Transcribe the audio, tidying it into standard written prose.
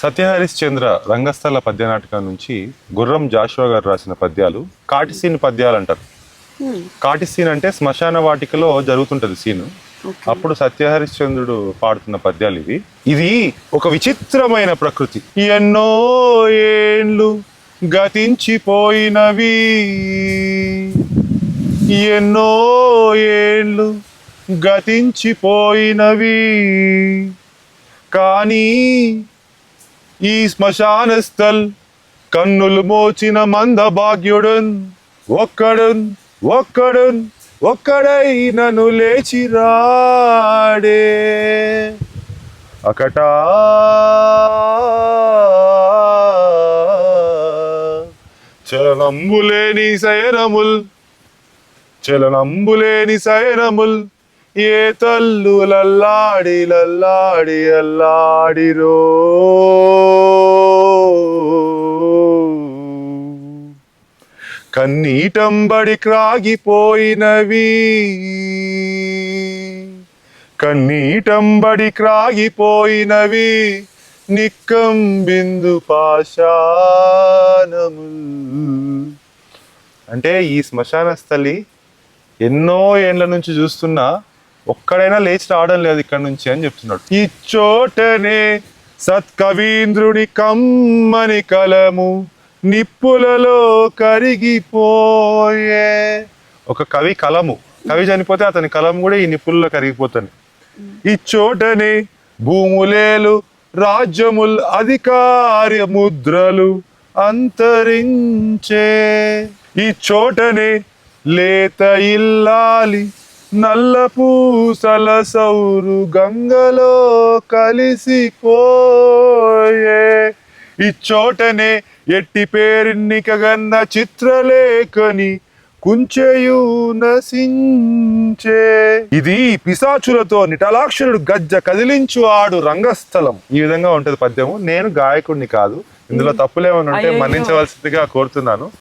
సత్యహరిశ్చంద్ర రంగస్థల పద్య నాటకం నుంచి గుర్రం జాషువా గారు రాసిన పద్యాలు కాటి సీన్ పద్యాలు అంటారు. కాటి సీన్ అంటే శ్మశాన వాటికలో జరుగుతుంటది సీను. అప్పుడు సత్యహరిశ్చంద్రుడు పాడుతున్న పద్యాలు ఇవి. ఇది ఒక విచిత్రమైన ప్రకృతి. ఎన్నో ఏండ్లు గతించిపోయినవి, ఎన్నో ఏండ్లు గతించిపోయినవి, కానీ ఈ శ్మశాన స్థల్ కన్నులు మోచిన మందభాగ్యుడున్ ఒక్కడున్ ఒక్కడున్ ఒక్కడై నన్ను లేచి రాడే అకటా చలనంబులేని శయనముల్ చలనంబులేని శయనముల్ ఏ తల్లు లల్లాడి లల్లాడి అల్లాడిరో కన్నీటంబడి క్రాగిపోయినవి, కన్నీటంబడి క్రాగిపోయినవి నిక్కం బిందు పాషాణముల్. అంటే ఈ శ్మశాన స్థలి ఎన్నో ఏండ్ల నుంచి చూస్తున్నా ఒక్కడైనా లేచి రావడం లేదు ఇక్కడ నుంచి అని చెప్తున్నాడు. ఈ చోటనే సత్కవీంద్రుని కమ్మని కలము నిప్పులలో కరిగిపోయే. ఒక కవి కలము, కవి చనిపోతే అతని కలం కూడా ఈ నిప్పులలో కరిగిపోతుంది. ఈ చోటనే భూములేలు రాజ్యముల్ అధికార ముద్రలు అంతరించే. ఈ చోటనే లేత ఇల్లాలి నల్ల పూసల సౌరు గంగలో కలిసిపోయే. ఈ చోటనే ఎట్టి పేరిన్నికగన్న చిత్రలేఖని కుంచెయు నశించే. ఇది పిశాచులతో నిటలాక్షరుడు గజ్జ కదిలించు ఆడు రంగస్థలం. ఈ విధంగా ఉంటది పద్యము. నేను గాయకుడిని కాదు, ఇందులో తప్పులేమని ఉంటే మన్నించవలసిందిగా కోరుతున్నాను.